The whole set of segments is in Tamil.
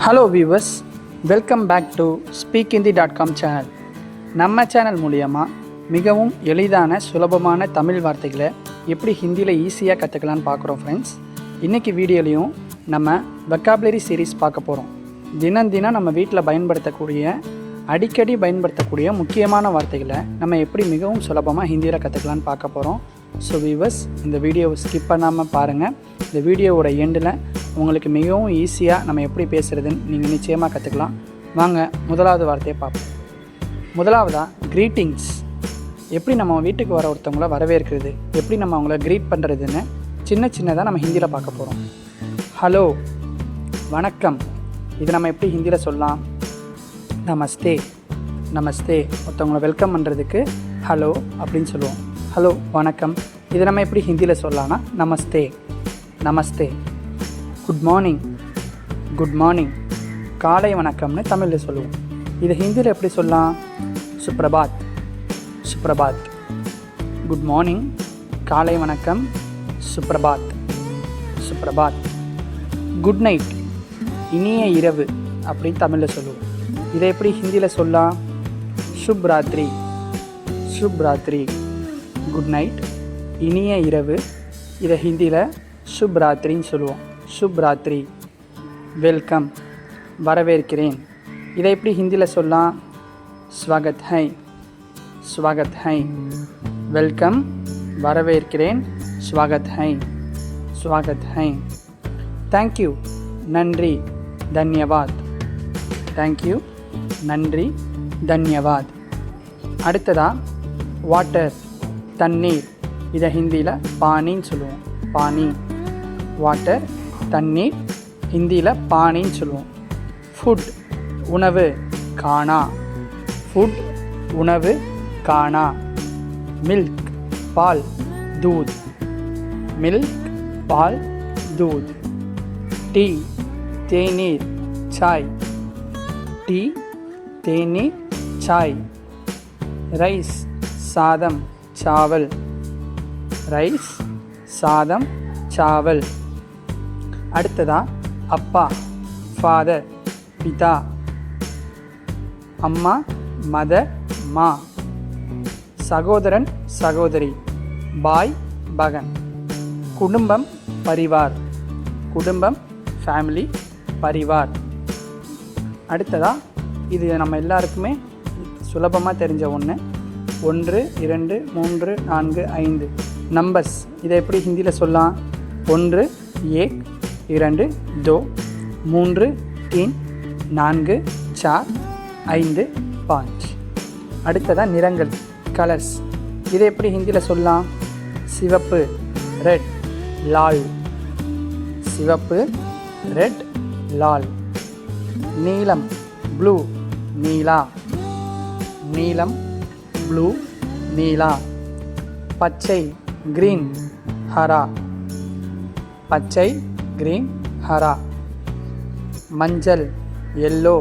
Hello viewers, welcome back to speak Hindi Dotcom channel. நம்ம சேனல் மூலியமாக மிகவும் எளிதான சுலபமான தமிழ் வார்த்தைகளை எப்படி ஹிந்தியில் ஈஸியாக கற்றுக்கலான்னு பார்க்குறோம் ஃப்ரெண்ட்ஸ். இன்றைக்கி வீடியோலையும் நம்ம வெக்காபுலரி சீரீஸ் பார்க்க போகிறோம். தினம் நம்ம வீட்டில் அடிக்கடி பயன்படுத்தக்கூடிய முக்கியமான வார்த்தைகளை நம்ம எப்படி மிகவும் சுலபமாக ஹிந்தியில் கற்றுக்கலான்னு பார்க்க போகிறோம். ஸோ வியூவர்ஸ், இந்த வீடியோவை ஸ்கிப் பண்ணாமல் பாருங்கள். இந்த வீடியோவோட எண்டில் உங்களுக்கு மிகவும் ஈஸியாக நம்ம எப்படி பேசுகிறதுன்னு நீங்கள் நிச்சயமாக கற்றுக்கலாம். வாங்க முதலாவது வார்த்தையை பார்ப்போம். முதலாவதாக க்ரீட்டிங்ஸ். எப்படி நம்ம வீட்டுக்கு வர ஒருத்தவங்கள வரவேற்கிறது, எப்படி நம்ம அவங்கள க்ரீட் பண்ணுறதுன்னு சின்னதாக நம்ம ஹிந்தியில் பார்க்க போகிறோம். ஹலோ, வணக்கம். இது நம்ம எப்படி ஹிந்தியில் சொல்லலாம்? நமஸ்தே. ஒருத்தவங்களை வெல்கம் பண்ணுறதுக்கு ஹலோ அப்படின்னு சொல்லுவோம். ஹலோ, வணக்கம். இதை நம்ம எப்படி ஹிந்தியில் சொல்லலாம்னா நமஸ்தே. Good morning. காலை வணக்கம்னு தமிழில் சொல்லுவோம். இதை ஹிந்தியில் எப்படி சொல்லலாம்? சுப்ரபாத். குட் மார்னிங், காலை வணக்கம், சுப்ரபாத். குட் நைட், இனிய இரவு அப்படின்னு தமிழில் சொல்லுவோம். இதை எப்படி ஹிந்தியில் சொல்லலாம்? சுப்ராத்ரி. குட் நைட், இனிய இரவு. இதை ஹிந்தியில் சுப்ராத்ரின்னு சொல்லுவோம். சுப்ராத்ரி. வெல்கம், வரவேற்கிறேன். இதை எப்படி ஹிந்தியில் சொல்லலாம்? ஸ்வாகத் ஹை. வெல்கம், வரவேற்கிறேன், ஸ்வாகத் ஹை. தேங்க்யூ, நன்றி, தன்யவாத். அடுத்ததாக வாட்டர், தண்ணீர். இதை ஹிந்தியில் பானின்னு சொல்லுவோம். வாட்டர், தண்ணீர். ஹிந்தியில் பானின்னு சொல்லுவோம். ஃபுட், உணவு, கானா. மில்க், பால், தூத். டீ, தேநீர், சாய். ரைஸ், சாதம், சாவல். அடுத்ததா அப்பா, ஃபாதர், பிதா. அம்மா, மதர், மா. சகோதரன், சகோதரி, பாய், பகன். குடும்பம், ஃபேமிலி, பரிவார். அடுத்ததா இது நம்ம எல்லாருக்குமே சுலபமாக தெரிஞ்ச ஒன்று. 1, 2, 3, 4, 5 நம்பர்ஸ். இதை எப்படி ஹிந்தியில் சொல்லலாம்? 1, 1, 2, 2, 3, 3, 4, 4, 5, 5. அடுத்ததாக நிறங்கள், கலர்ஸ். இதை எப்படி ஹிந்தியில் சொல்லலாம்? சிவப்பு, ரெட், லால். நீலம், ப்ளூ, நீலா. பச்சை, கிரீன், ஹரா. மஞ்சள், எல்லோ,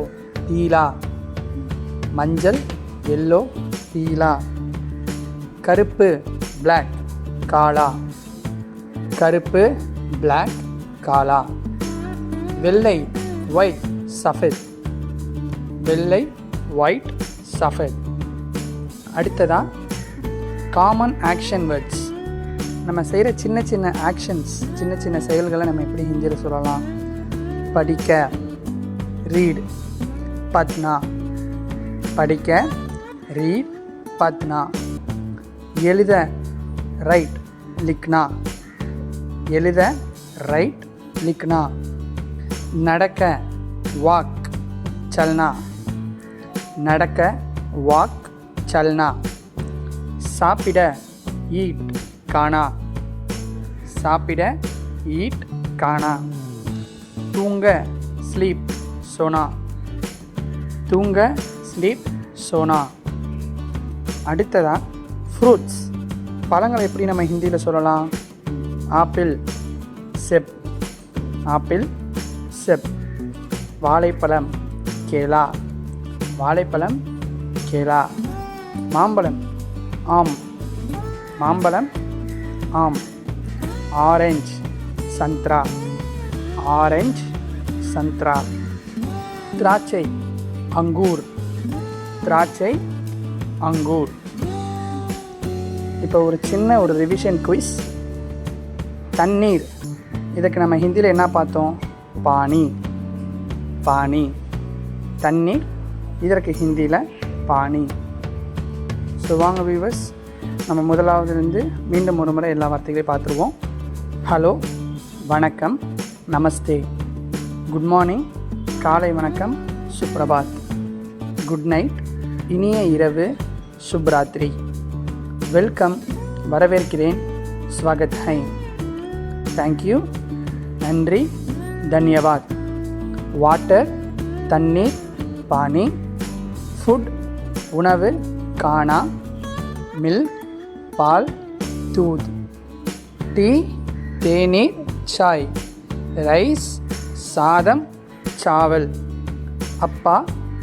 கருப்பு, பிளாக், காலா. வெள்ளை, ஒயிட், சஃபெத். அடுத்ததாக காமன் ஆக்ஷன் வேர்ட்ஸ். நம்ம செய்கிற சின்ன ஆக்ஷன்ஸ், சின்ன செயல்களை நம்ம எப்படி ஹிந்தியில் சொல்லலாம்? படிக்க, ரீட், பத்னா. எழுத, ரைட், லிக்னா. நடக்க, வாக், சல்னா. சாப்பிட, ஈட், கானா. தூங்க, ஸ்லீப், சோனா. அடுத்ததாக ஃப்ரூட்ஸ், பழங்களை எப்படி நம்ம ஹிந்தியில் சொல்லலாம்? ஆப்பிள், செப். வாழைப்பழம், கேலா. மாம்பழம், ஆம். ஆரஞ்சு, சந்த்ரா. திராட்சை அங்கூர், திராட்சை அங்கூர். இப்போ ஒரு சின்ன ரிவிஷன் குவிஸ். தண்ணீர், இதுக்கு நம்ம ஹிந்தியில் என்ன பார்த்தோம்? பானி, பானி. தண்ணீர், இதற்கு ஹிந்தியில் பானி. ஸோ வாங்க வியூவர்ஸ், நம்ம முதலாவதுலேருந்து மீண்டும் ஒரு முறை எல்லா வார்த்தைகளையும் பார்த்துருவோம். ஹலோ, வணக்கம், நமஸ்தே, குட் மார்னிங், காலை வணக்கம், சுப்ரபாத், குட் நைட், இனிய இரவு, சுப்ராத்ரி, வெல்கம், வரவேற்கிறேன், ஸ்வாகத் ஹை, தேங்க்யூ, நன்றி, தன்யவாத், வாட்டர், தண்ணீர், பானி, ஃபுட், உணவு, கானா, மில்க், பால், தூத், டீ, தேநீர், சாய், ரைஸ், சாதம், சாவல், அப்பா,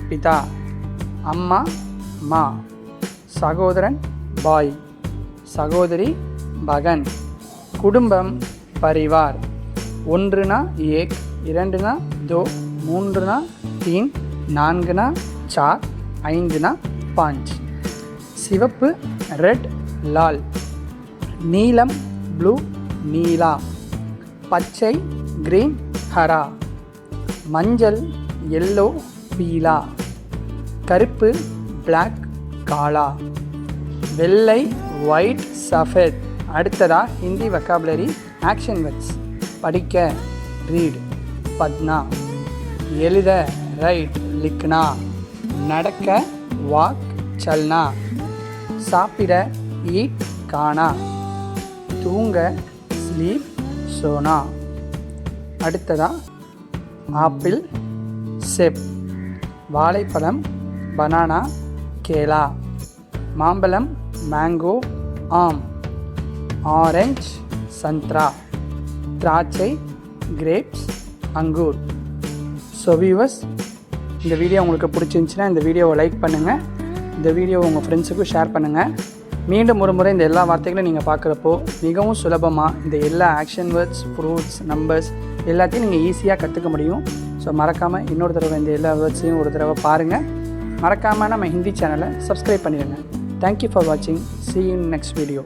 பிதா, அம்மா, மா, சகோதரன், பாய், சகோதரி, பகன், குடும்பம், பரிவார். ஒன்றுனா ஏக், இரண்டுனா தோ, மூன்றுனா தீன், நான்குனா சார், ஐந்துனா பாஞ்ச். சிவப்பு ரெட், லால், நீலம் ப்ளூ, நீலா, பச்சை கிரீன், ஹரா, மஞ்சள் எல்லோ, பீலா, கருப்பு பிளாக், காலா, வெள்ளை ஒயிட், சஃபேத். அடுத்ததா ஹிந்தி வொக்காபுலரி ஆக்ஷன் வேர்ட்ஸ். படிக்க ரீட், பத்னா, எழுத ரைட், லிக்னா, நடக்க வாக், சல்னா, சாப்பிட ஈட், கானா, தூங்க ஸ்லீப், சோனா. அடுத்ததா ஆப்பிள் செப், வாழைப்பழம் பனானா, கேலா, மாம்பழம் மேங்கோ, ஆம், ஆரஞ்ச் சந்த்ரா, திராட்சை கிரேப்ஸ், அங்கூர். ஸோ வியூவர்ஸ், இந்த வீடியோ உங்களுக்கு பிடிச்சிருந்துச்சின்னா இந்த வீடியோவை லைக் பண்ணுங்கள், இந்த வீடியோவை உங்கள் ஃப்ரெண்ட்ஸுக்கும் ஷேர் பண்ணுங்கள். மீண்டும் ஒரு முறை இந்த எல்லா வார்த்தைகளும் நீங்கள் பார்க்குறப்போ மிகவும் சுலபமாக இந்த எல்லா ஆக்ஷன் வேர்ட்ஸ், ஃப்ரூட்ஸ், நம்பர்ஸ் எல்லாத்தையும் நீங்கள் ஈஸியாக கற்றுக்க முடியும். ஸோ மறக்காமல் இன்னொரு தடவை இந்த எல்லா வேர்ட்ஸையும் ஒரு தடவை பாருங்கள். மறக்காமல் நம்ம ஹிந்தி சேனலை சப்ஸ்கிரைப் பண்ணிடுங்க. தேங்க்யூ ஃபார் வாட்சிங். See you in next video.